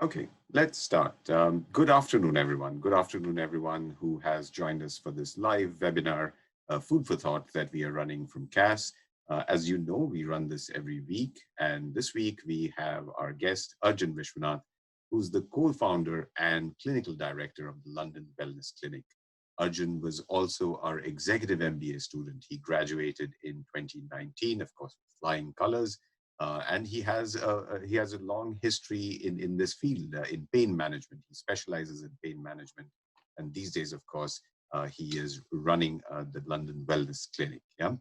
Okay, let's start. Good afternoon, everyone. Good afternoon, everyone who has joined us for this live webinar, Food for Thought, that we are running from CAS. As you know, we run this every week. And this week, we have our guest, Arjun Viswanath, who's the co-founder and clinical director of the London Wellness Clinic. Arjun was also our executive MBA student. He graduated in 2019, of course, with flying colors. And he has a long history in this field, in pain management. He specializes in pain management, and these days, of course, he is running the London Wellness Clinic. Yeah.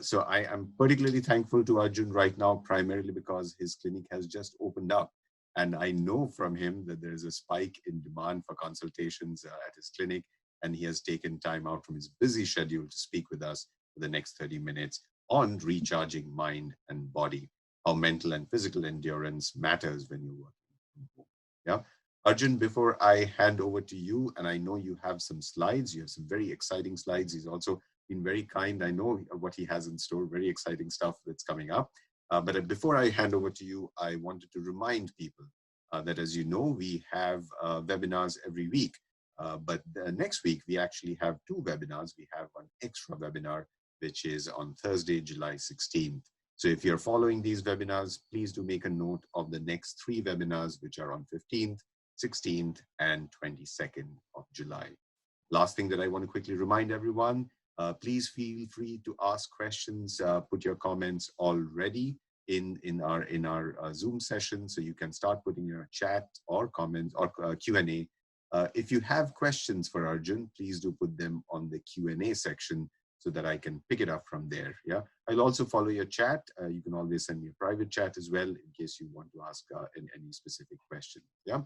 So I am particularly thankful to Arjun right now, primarily because his clinic has just opened up, and I know from him that there is a spike in demand for consultations at his clinic, and he has taken time out from his busy schedule to speak with us for the next 30 minutes on recharging mind and body, how mental and physical endurance matters when you're working from home. Yeah. Arjun, before I hand over to you, and I know you have some slides, you have some very exciting slides. He's also been very kind. I know what he has in store, very exciting stuff that's coming up. But before I hand over to you, I wanted to remind people that, as you know, we have webinars every week. But next week, we actually have two webinars. We have one extra webinar, which is on Thursday, July 16th. So if you're following these webinars, please do make a note of the next three webinars, which are on 15th, 16th, and 22nd of July. Last thing that I want to quickly remind everyone, please feel free to ask questions, put your comments already in our Zoom session. So you can start putting your chat or comments or Q&A. If you have questions for Arjun, please do put them on the Q&A section so that I can pick it up from there. Yeah, I'll also follow your chat. You can always send me a private chat as well in case you want to ask any specific question. Yeah.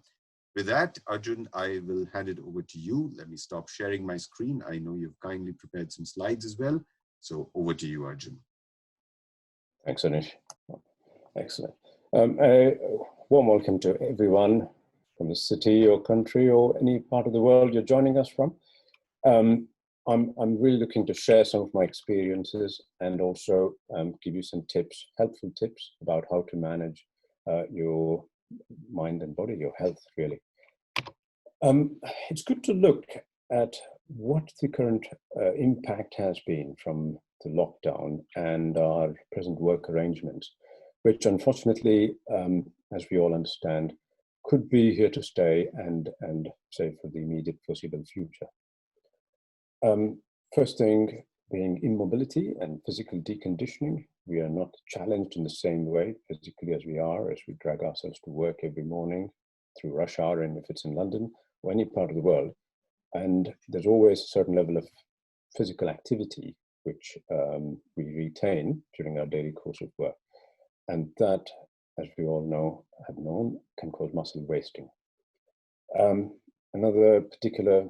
With that, Arjun, I will hand it over to you. Let me stop sharing my screen. I know you've kindly prepared some slides as well. So over to you, Arjun. Thanks, Aneesh. Excellent. A warm welcome to everyone from the city or country or any part of the world you're joining us from. I'm really looking to share some of my experiences and also give you some tips, helpful tips about how to manage your mind and body, your health, really. It's good to look at what the current impact has been from the lockdown and our present work arrangements, which unfortunately, as we all understand, could be here to stay and say for the immediate foreseeable future. First thing being immobility and physical deconditioning. We are not challenged in the same way physically as we drag ourselves to work every morning through rush hour, and if it's in London or any part of the world. And there's always a certain level of physical activity which we retain during our daily course of work. And that, as we all have known, can cause muscle wasting. Another particular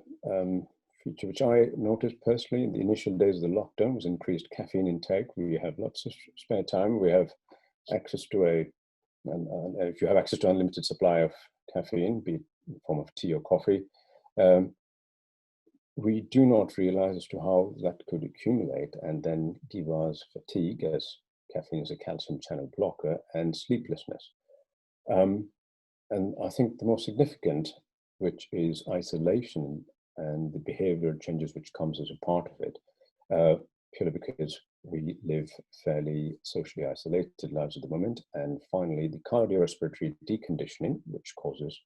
feature which I noticed personally in the initial days of the lockdown was increased caffeine intake. We have lots of spare time. We have access to if you have access to unlimited supply of caffeine, be it in the form of tea or coffee, we do not realize as to how that could accumulate and then give us fatigue, as caffeine is a calcium channel blocker, and sleeplessness. And I think the most significant, which is isolation and the behavioral changes which comes as a part of it, purely because we live fairly socially isolated lives at the moment. And finally, the cardiorespiratory deconditioning, which causes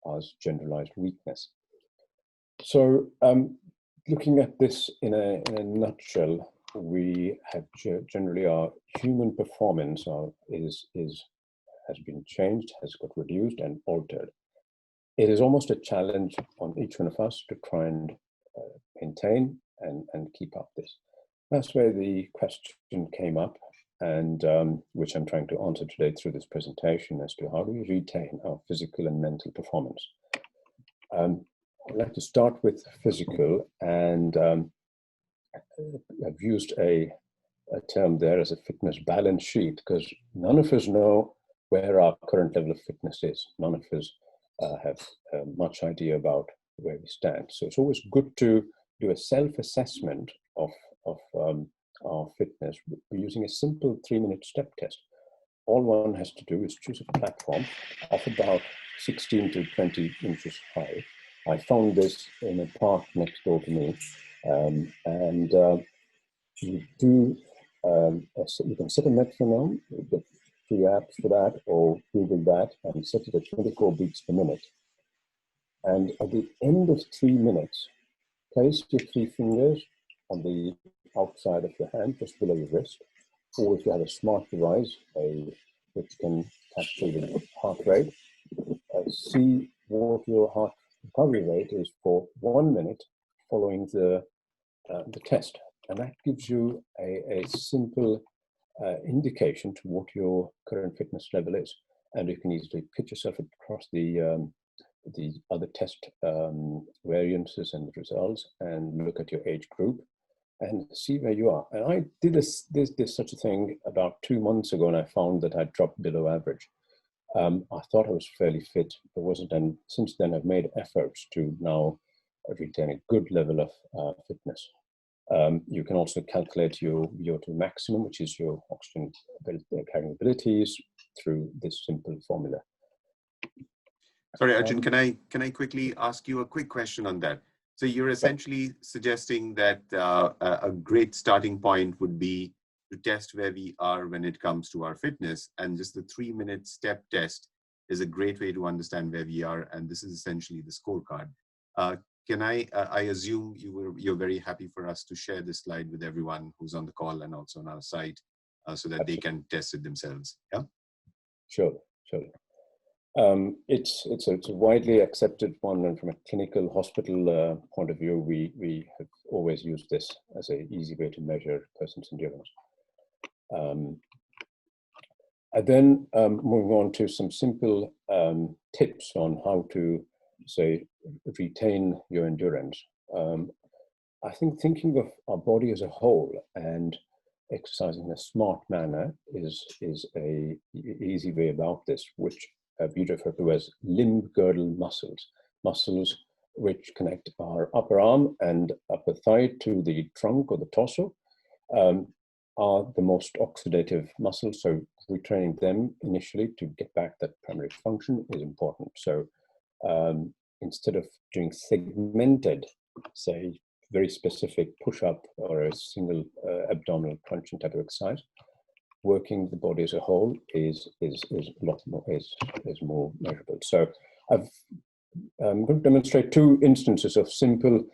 us generalized weakness. So looking at this in a nutshell, we have generally our human performance has been changed, has got reduced and altered. It is almost a challenge on each one of us to try and maintain and keep up this. That's where the question came up, and which I'm trying to answer today through this presentation, as to how do we retain our physical and mental performance. I'd like to start with physical, and I've used a term there as a fitness balance sheet, because none of us know where our current level of fitness is. None of us have much idea about where we stand. So it's always good to do a self-assessment of our fitness using a simple 3-minute step test. All one has to do is choose a platform of about 16 to 20 inches high. I found this in a park next door to me, and you do. You can set a metronome. You get free apps for that, or Google that, and set it at 24 beats per minute. And at the end of 3 minutes, place your 3 fingers on the outside of your hand, just below your wrist, or if you have a smart device, which can capture the heart rate, see what your heart recovery rate is for 1 minute following the test. And that gives you a simple indication to what your current fitness level is. And you can easily pitch yourself across the other test variances and results and look at your age group and see where you are. And I did such a thing about 2 months ago, and I found that I dropped below average. I thought I was fairly fit, but wasn't. And since then, I've made efforts to now retain a good level of fitness. You can also calculate your VO2 maximum, which is your oxygen carrying abilities, through this simple formula. Sorry, Arjun, can I quickly ask you a quick question on that? So you're essentially suggesting that a great starting point would be to test where we are when it comes to our fitness, and just the 3-minute step test is a great way to understand where we are, and this is essentially the scorecard. Can I assume you're very happy for us to share this slide with everyone who's on the call and also on our site, so that they can test it themselves? Yeah. Sure. It's a widely accepted one, and from a clinical hospital point of view, we have always used this as an easy way to measure a person's endurance. And then moving on to some simple tips on how to, say, retain your endurance. I think thinking of our body as a whole and exercising in a smart manner is a easy way about this, which we refer to as limb girdle muscles, muscles which connect our upper arm and upper thigh to the trunk or the torso, are the most oxidative muscles. So retraining them initially to get back that primary function is important. So instead of doing segmented, say, very specific push-up or a single abdominal crunching type of exercise, working the body as a whole is a lot more is more measurable. So I'm going to demonstrate 2 instances of simple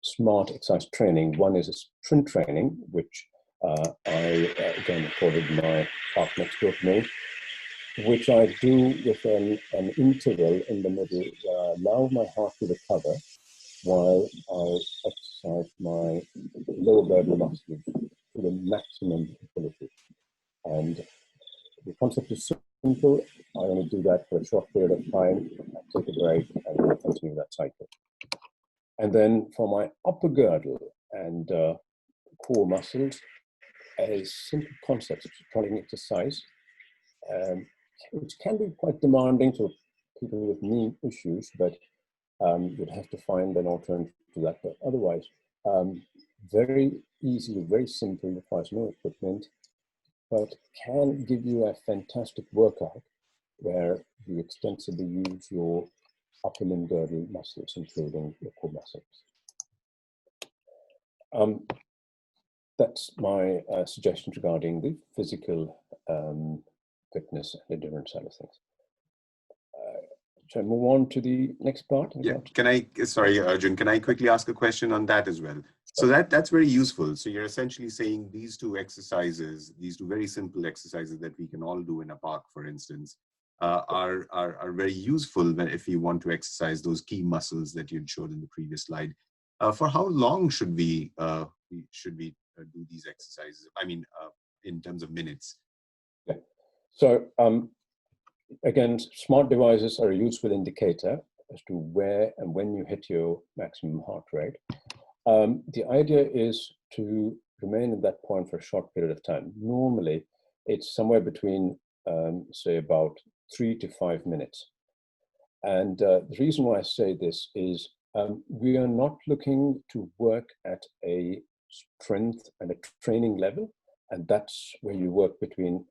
smart exercise training. One is a sprint training, which I again recorded my park next door to me, which I do with an interval in the middle where I allow my heart to recover while I exercise my lower girdle muscles to the maximum ability. And the concept is simple. I only do that for a short period of time, I take a break, and I continue that cycle. And then for my upper girdle and core muscles, a simple concept of training exercise, which can be quite demanding for people with knee issues, but you'd have to find an alternative to that. But otherwise, very easy, very simple, requires no equipment, but can give you a fantastic workout where you extensively use your upper limb girdle muscles, including your core muscles. That's my suggestion regarding the physical fitness and endurance side of things. Shall I move on to the next part? Yeah, sorry, Arjun, can I quickly ask a question on that as well? So that's very useful. So you're essentially saying these 2 exercises, these 2 very simple exercises that we can all do in a park, for instance, are very useful if you want to exercise those key muscles that you'd showed in the previous slide. For how long should we do these exercises? I mean, in terms of minutes. Yeah. So again, smart devices are a useful indicator as to where and when you hit your maximum heart rate. The idea is to remain at that point for a short period of time. Normally, it's somewhere between, say, about 3 to 5 minutes. And the reason why I say this is we are not looking to work at a strength and a training level, and that's where you work between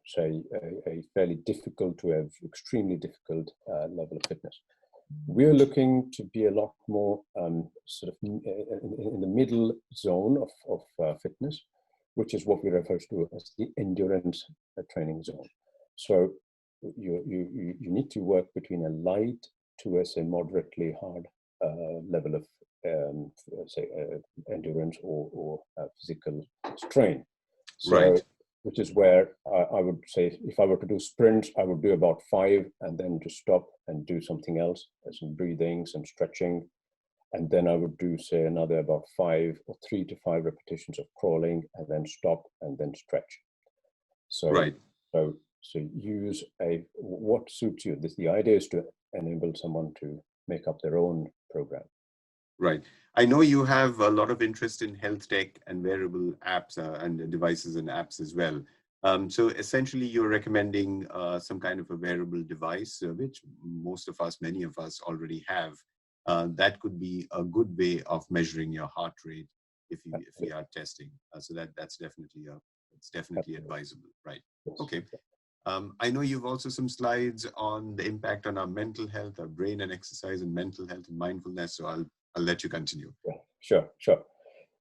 say, a fairly difficult to a extremely difficult level of fitness. We're looking to be a lot more sort of in the middle zone of fitness, which is what we refer to as the endurance training zone. So you need to work between a light to a moderately hard level of say endurance or physical strain. So, right. which is where I would say if I were to do sprints, I would do about 5 and then just stop and do something else, some breathing, some stretching. And then I would do, say, another about 5 or 3 to 5 repetitions of crawling and then stop and then stretch. So, Right. so use what suits you. The idea is to enable someone to make up their own program. Right. I know you have a lot of interest in health tech and wearable apps and devices and apps as well. So essentially, you're recommending some kind of a wearable device, which most of us, many of us already have. That could be a good way of measuring your heart rate if we are testing. So that's definitely advisable. Right. Okay. I know you've also some slides on the impact on our mental health, our brain and exercise and mental health and mindfulness. So I'll let you continue. Yeah, sure.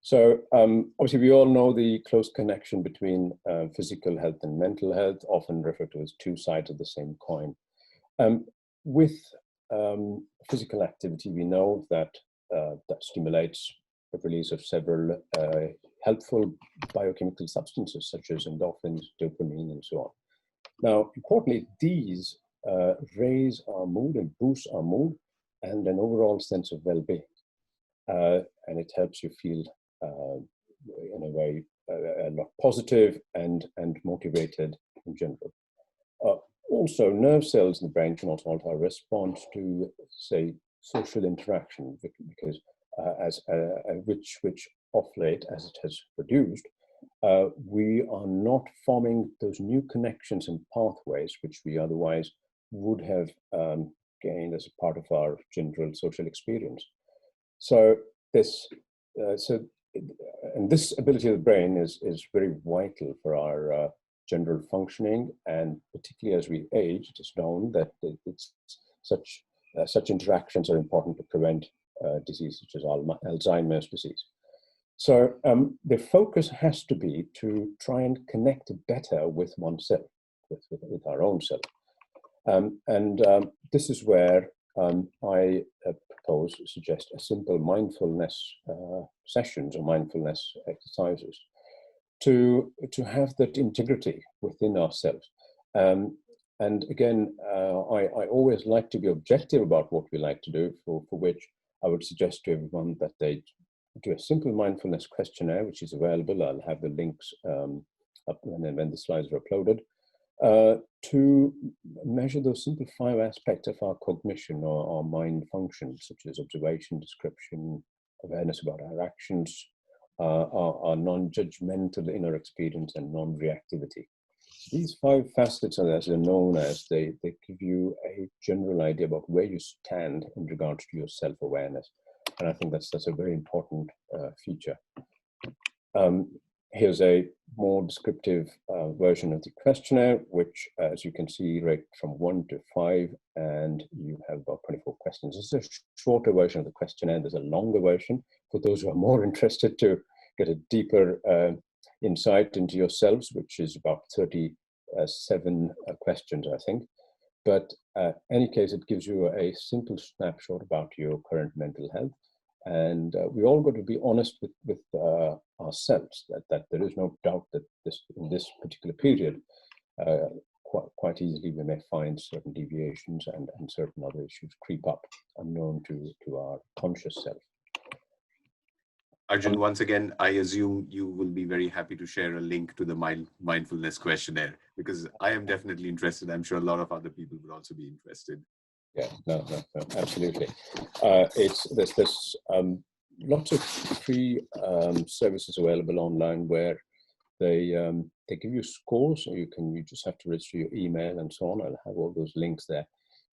So obviously we all know the close connection between physical health and mental health, often referred to as two sides of the same coin. With physical activity, we know that that stimulates the release of several helpful biochemical substances such as endorphins, dopamine, and so on. Now, importantly, these raise our mood and boost our mood and an overall sense of well-being. And it helps you feel in a way a lot positive and motivated in general. Also, nerve cells in the brain can also alter our response to, say, social interaction, because which off late, as it has reduced, we are not forming those new connections and pathways which we otherwise would have gained as a part of our general social experience. So this ability of the brain is very vital for our general functioning, and particularly as we age, it is known that such interactions are important to prevent diseases such as Alzheimer's disease. So the focus has to be to try and connect better with oneself, with our own self. This is where I suggest a simple mindfulness sessions or mindfulness exercises to have that integrity within ourselves. And again, I always like to be objective about what we like to do, for which I would suggest to everyone that they do a simple mindfulness questionnaire, which is available. I'll have the links up when the slides are uploaded, to measure those simple 5 aspects of our cognition or our mind function, such as observation, description, awareness about our actions, our non-judgmental inner experience, and non-reactivity. These 5 facets, as they're known as, they give you a general idea about where you stand in regards to your self-awareness. And I think that's a very important feature. Here's a more descriptive version of the questionnaire, which, as you can see, rate from 1 to 5, and you have about 24 questions. This is a shorter version of the questionnaire. There's a longer version for those who are more interested to get a deeper insight into yourselves, which is about 37 questions, I think. But any case, it gives you a simple snapshot about your current mental health. And we all got to be honest with ourselves that there is no doubt that in this particular period, quite easily we may find certain deviations and certain other issues creep up unknown to our conscious self. Arjun, once again, I assume you will be very happy to share a link to the mindfulness questionnaire, because I am definitely interested. I'm sure a lot of other people would also be interested. Yeah, no, absolutely. There's lots of free services available online where they give you scores, so you just have to register your email and so on. I'll have all those links there.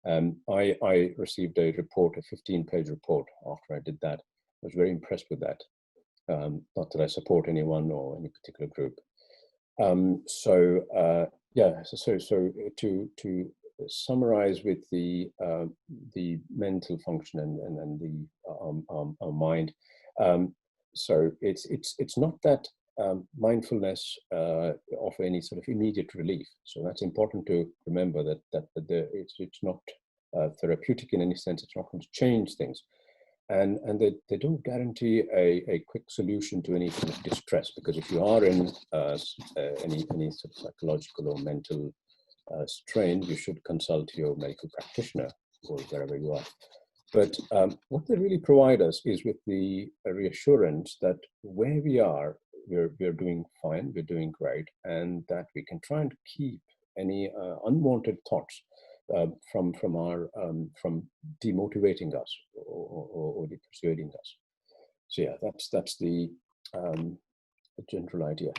I received a 15-page report after I did that. I was very impressed with that. Not that I support anyone or any particular group. Yeah, so to summarize with the mental function and the our mind. So it's not that mindfulness offer any sort of immediate relief. So that's important to remember, that it's not therapeutic in any sense. It's not going to change things. And they don't guarantee a quick solution to any sort of distress, because if you are in any sort of psychological or mental strain, you should consult your medical practitioner or wherever you are. But what they really provide us is with the reassurance that where we are, we're doing fine, we're doing great, and that we can try and keep any unwanted thoughts from demotivating us or persuading us. So yeah, that's the general idea.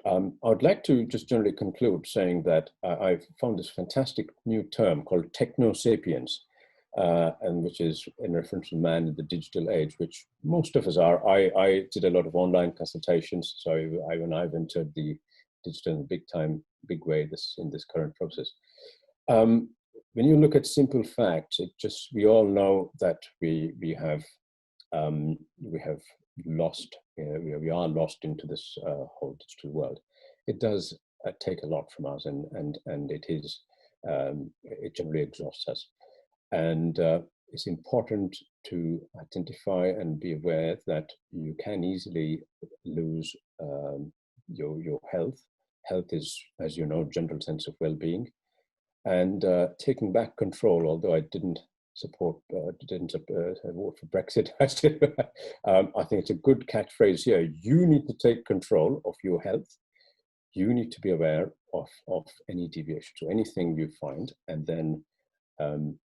I'd like to just generally conclude saying that I've found this fantastic new term called techno-sapiens, and which is in reference to man in the digital age, which most of us are. I did a lot of online consultations, so when I've entered the digital in a big way in this current process. When you look at simple facts, we all know that we have lost, we are lost into this whole digital world. It does take a lot from us, and it generally exhausts us. And it's important to identify and be aware that you can easily lose your health. Health is, as you know, general sense of well-being. And taking back control, although I didn't vote for Brexit, I think it's a good catchphrase here. You need to take control of your health. You need to be aware of any deviation, so anything you find, and then and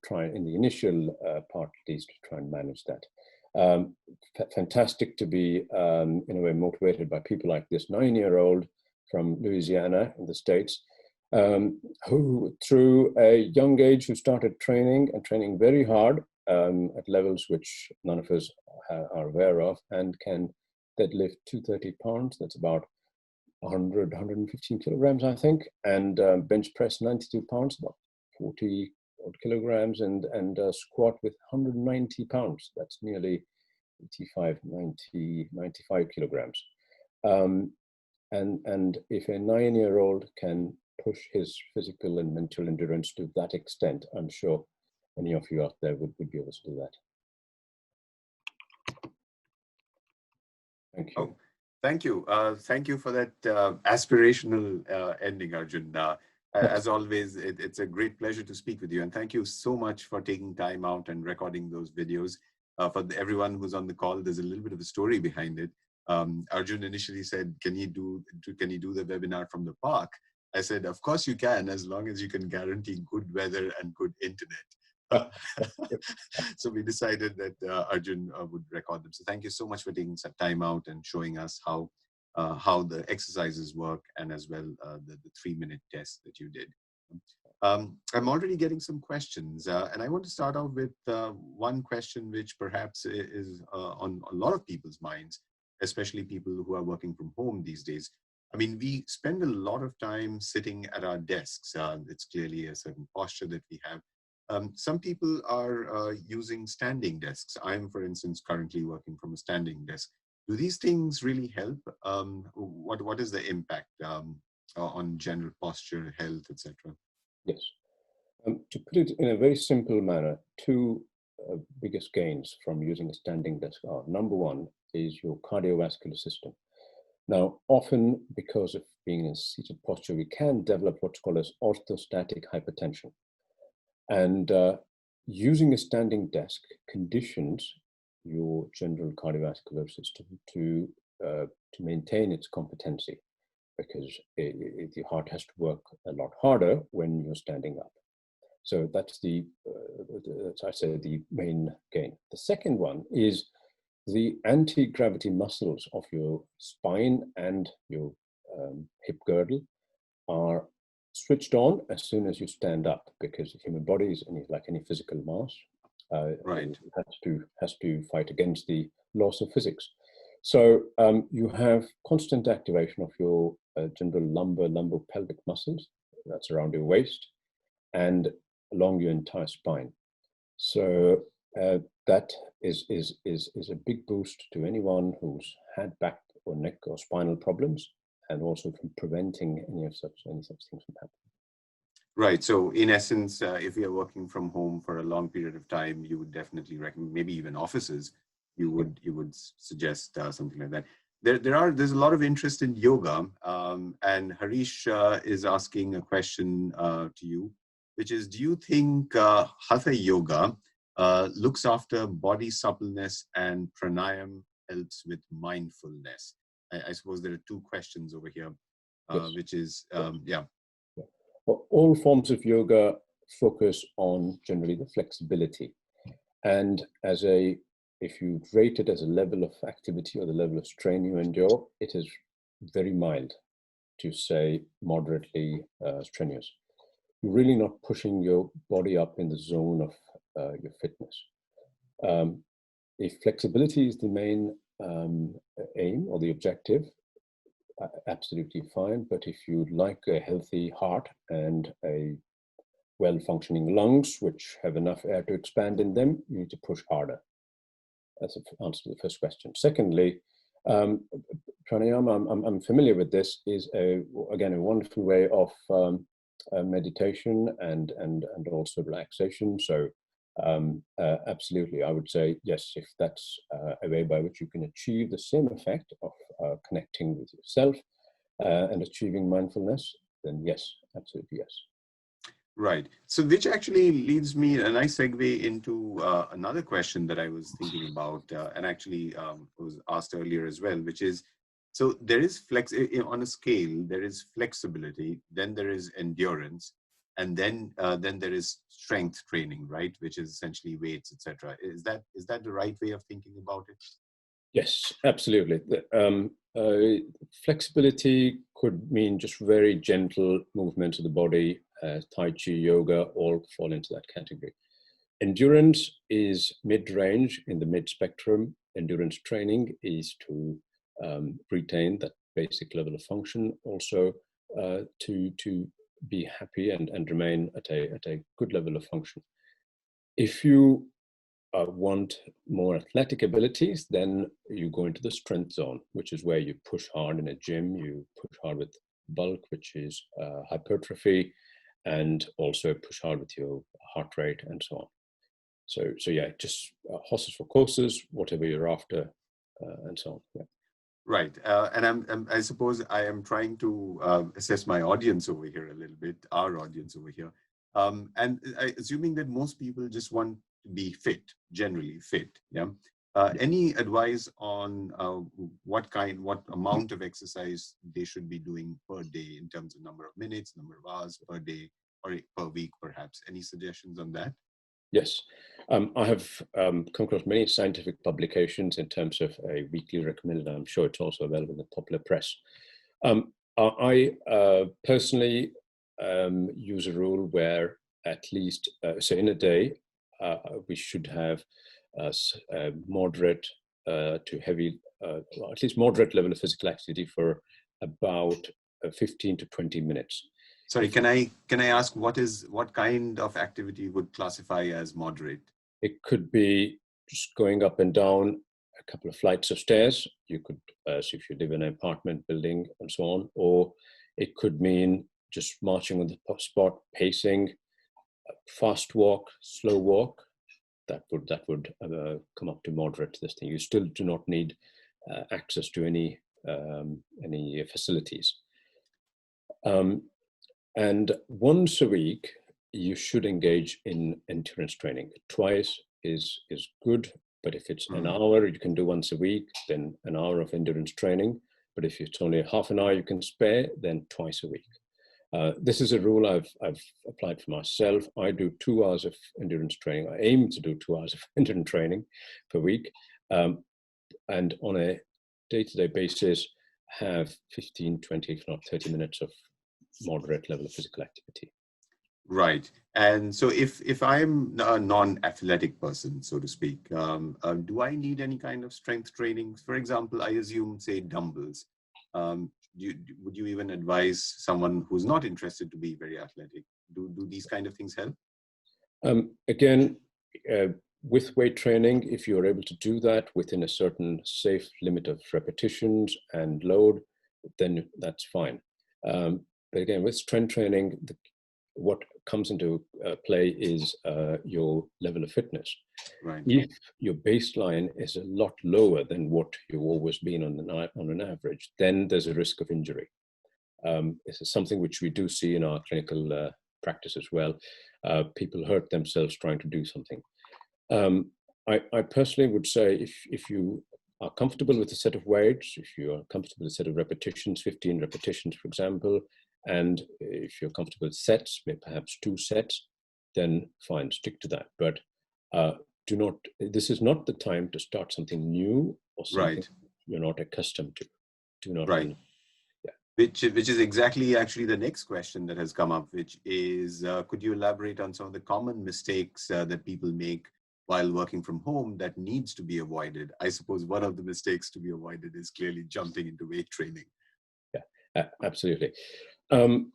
try in the initial part at least to try and manage that. Fantastic to be in a way motivated by people like this 9-year-old from Louisiana in the States, who through a young age who started training very hard at levels which none of us are aware of, and can deadlift 230 pounds, that's about 115 kilograms, I think, and bench press 92 pounds, about 40 odd kilograms, and squat with 190 pounds, that's nearly 95 kilograms. And if a 9-year-old can push his physical and mental endurance to that extent, I'm sure many of you out there would be able to do that. Thank you. Oh, thank you. Thank you for that aspirational ending, Arjun. As always, it's a great pleasure to speak with you. And thank you so much for taking time out and recording those videos. For everyone who's on the call, there's a little bit of a story behind it. Arjun initially said, can you do the webinar from the park? I said, of course you can, as long as you can guarantee good weather and good internet. So we decided that Arjun would record them. So thank you so much for taking some time out and showing us how the exercises work, and as well the 3-minute test that you did. I'm already getting some questions, and I want to start off with one question which perhaps is on a lot of people's minds, especially people who are working from home these days. I mean, we spend a lot of time sitting at our desks. It's clearly a certain posture that we have. Some people are using standing desks. I'm, for instance, currently working from a standing desk. Do these things really help? What is the impact on general posture, health, etc.? Yes. To put it in a very simple manner, two biggest gains from using a standing desk are, number one is your cardiovascular system. Now, often because of being in a seated posture, we can develop what's called as orthostatic hypertension. And using a standing desk conditions your general cardiovascular system to maintain its competency, because the heart has to work a lot harder when you're standing up. So that's as I say, the main gain. The second one is the anti-gravity muscles of your spine and your hip girdle are switched on as soon as you stand up, because the human body is like any physical mass. Right. It has to fight against the laws of physics. So you have constant activation of your general lumbo-pelvic muscles, that's around your waist, and along your entire spine. So that is a big boost to anyone who's had back or neck or spinal problems, and also from preventing any such things from happening. Right. So in essence, if you're working from home for a long period of time, you would definitely recommend, maybe even offices, you would suggest something like that. There's a lot of interest in yoga, and Harish is asking a question to you, which is, do you think Hatha yoga looks after body suppleness and pranayam helps with mindfulness? I suppose there are two questions over here, Yes. which is, yeah. All forms of yoga focus on generally the flexibility. And if you rate it as a level of activity or the level of strain you endure, it is very mild, to say moderately strenuous. You're really not pushing your body up in the zone of your fitness. If flexibility is the main aim or the objective, absolutely fine. But if you'd like a healthy heart and a well-functioning lungs, which have enough air to expand in them, you need to push harder. That's the answer to the first question. Secondly, pranayama, I'm familiar with this, is again a wonderful way of meditation and also relaxation. So absolutely, I would say yes, if that's a way by which you can achieve the same effect of connecting with yourself and achieving mindfulness, then yes, absolutely yes. Right. So which actually leads me a nice segue into another question that I was thinking about, and actually was asked earlier as well, which is, so there is on a scale, there is flexibility, then there is endurance, and then there is strength training, right? Which is essentially weights, etc. Is that the right way of thinking about it? Yes, absolutely. Flexibility could mean just very gentle movements of the body. Tai Chi, yoga, all fall into that category. Endurance is mid-range, in the mid-spectrum. Endurance training is to retain that basic level of function, also to be happy and remain at a good level of function. If you want more athletic abilities, then you go into the strength zone, which is where you push hard in a gym. You push hard with bulk, which is hypertrophy, and also push hard with your heart rate and so on. So yeah, just horses for courses, whatever you're after, and so on. Yeah. Right, and I suppose I am trying to assess my audience over here a little bit, our audience over here, and assuming that most people just want to be fit, generally fit. Yeah. Any advice on what amount of exercise they should be doing per day in terms of number of minutes, number of hours per day, or per week, perhaps? Any suggestions on that? Yes, I have come across many scientific publications in terms of a weekly recommended. I'm sure it's also available in the popular press. I personally use a rule where at least, so in a day, we should have a moderate to heavy, well, at least moderate level of physical activity for about 15 to 20 minutes. Sorry, can I ask what kind of activity would classify as moderate? It could be just going up and down a couple of flights of stairs. You could, so if you live in an apartment building and so on, or it could mean just marching on the spot, pacing, fast walk, slow walk. That would come up to moderate. This thing, you still do not need access to any facilities. And once a week, you should engage in endurance training. Twice is good, but if it's an hour, you can do once a week, then an hour of endurance training. But if it's only half an hour you can spare, then twice a week. This is a rule I've applied for myself. I do 2 hours of endurance training. I aim to do 2 hours of endurance training per week. And on a day-to-day basis, have 15, 20, if not 30 minutes of moderate level of physical activity. Right. And so if I'm a non-athletic person, so to speak, do I need any kind of strength training? For example, I assume, say, dumbbells. Would you even advise someone who's not interested to be very athletic? Do these kind of things help? Again, with weight training, if you're able to do that within a certain safe limit of repetitions and load, then that's fine. But again, with strength training, what comes into play is your level of fitness. Right. If your baseline is a lot lower than what you've always been on an average, then there's a risk of injury. This is something which we do see in our clinical practice as well. People hurt themselves trying to do something. I personally would say if you are comfortable with a set of weights, if you are comfortable with a set of repetitions, 15 repetitions, for example, and if you're comfortable with sets, maybe perhaps 2 sets, then fine, stick to that. But this is not the time to start something new or something Right. you're not accustomed to. Do not. Right. Which is exactly actually the next question that has come up, which is, could you elaborate on some of the common mistakes that people make while working from home that needs to be avoided? I suppose one of the mistakes to be avoided is clearly jumping into weight training. Yeah, absolutely. I'm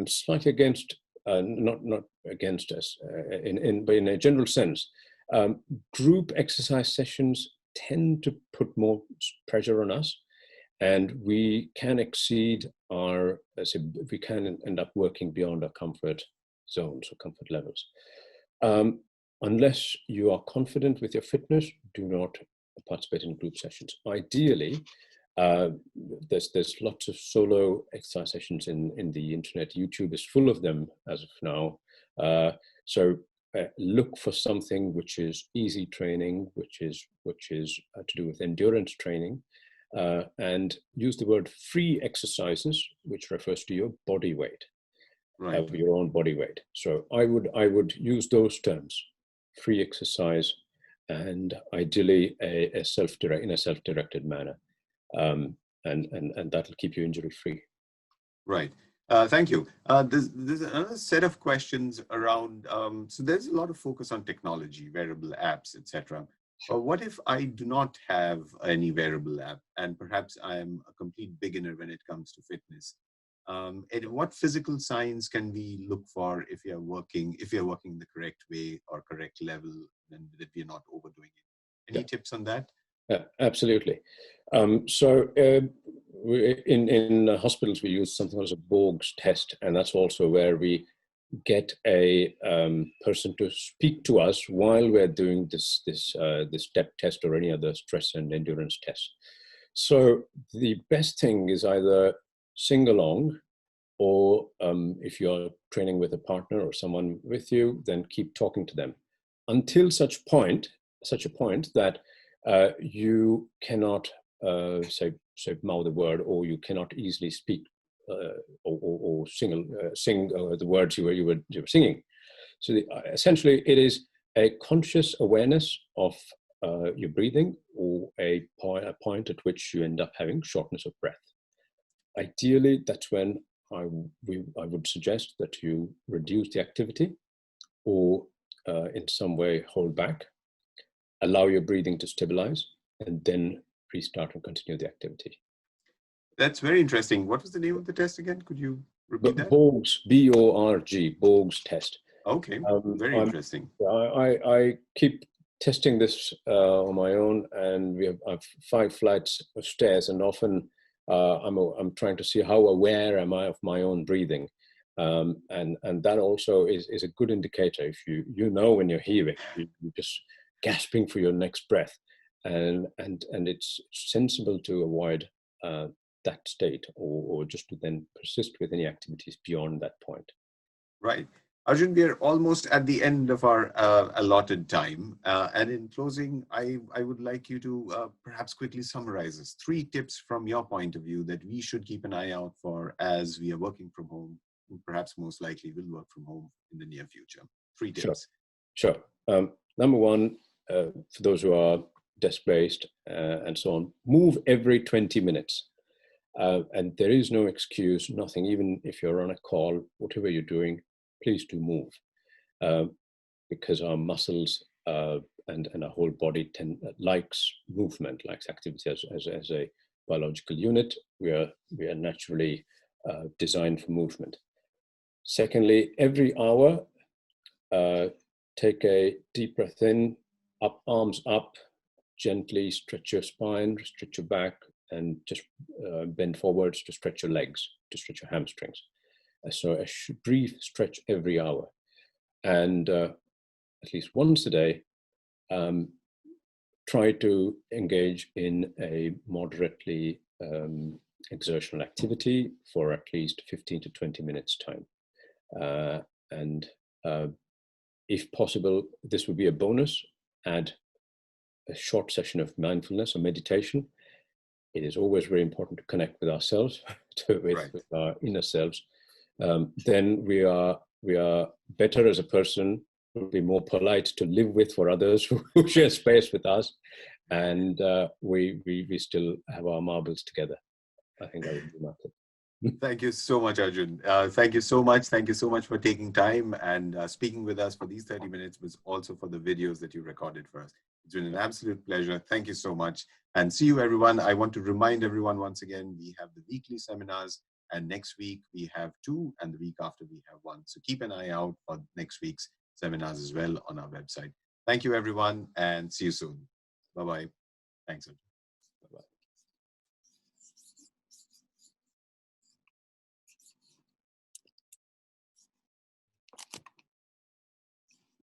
slightly against, not against us, but in a general sense. Group exercise sessions tend to put more pressure on us, and we can exceed we can end up working beyond our comfort zones or comfort levels. Unless you are confident with your fitness, do not participate in group sessions. Ideally, there's lots of solo exercise sessions in the internet. YouTube is full of them as of now. So look for something which is easy training, which is to do with endurance training, and use the word free exercises, which refers to your body weight, Right. your own body weight. So I would use those terms: free exercise, and ideally in a self-directed manner. And that'll keep you injury free. Right. Thank you. There's another set of questions around. So there's a lot of focus on technology, wearable apps, etc. What if I do not have any wearable app, and perhaps I'm a complete beginner when it comes to fitness? And what physical signs can we look for if you're working the correct way or correct level, and that we're not overdoing it? Any Yeah. tips on that? Absolutely. So in hospitals, we use something called a Borg's test, and that's also where we get a person to speak to us while we're doing this step test or any other stress and endurance test. So the best thing is either sing along, or if you're training with a partner or someone with you, then keep talking to them until such a point that you cannot say mouth a word, or you cannot easily speak or sing the words you were singing. So essentially, it is a conscious awareness of your breathing, or a point at which you end up having shortness of breath. Ideally, that's when I would suggest that you reduce the activity, or in some way hold back, allow your breathing to stabilize, and then restart and continue the activity. That's very interesting. What was the name of the test again? Could you repeat that? Borg's, B-O-R-G, Borg's test. Okay, very interesting. I keep testing this on my own, and I've 5 flights of stairs, and often I'm trying to see how aware am I of my own breathing, and that also is a good indicator. If you know when you're heaving, you're just gasping for your next breath, and it's sensible to avoid that state, or just to then persist with any activities beyond that point. Right. Arjun, we are almost at the end of our allotted time. And in closing, I would like you to perhaps quickly summarize us 3 tips from your point of view that we should keep an eye out for as we are working from home, and perhaps most likely will work from home in the near future. 3 tips. Sure. Number 1, for those who are desk-based and so on, move every 20 minutes. And there is no excuse, nothing, even if you're on a call, whatever you're doing, please do move. Because our muscles and our whole body likes movement, likes activity as a biological unit. We are naturally designed for movement. Secondly, every hour, take a deep breath in, arms up, gently stretch your spine, stretch your back, and just bend forwards to stretch your legs, to stretch your hamstrings. So a brief stretch every hour. And at least once a day, try to engage in a moderately exertional activity for at least 15 to 20 minutes time. And if possible, this would be a bonus, add a short session of mindfulness or meditation. It is always very important to connect with ourselves, with our inner selves. Then we are better as a person, we'll be more polite to live with for others who share space with us, and we still have our marbles together. I think that would be my tip. Thank you so much, Arjun. Thank you so much. Thank you so much for taking time and speaking with us for these 30 minutes, but also for the videos that you recorded for us. It's been an absolute pleasure. Thank you so much. And see you, everyone. I want to remind everyone once again, we have the weekly seminars, and next week we have 2, and the week after we have 1. So keep an eye out for next week's seminars as well on our website. Thank you, everyone, and see you soon. Bye-bye. Thanks, Arjun.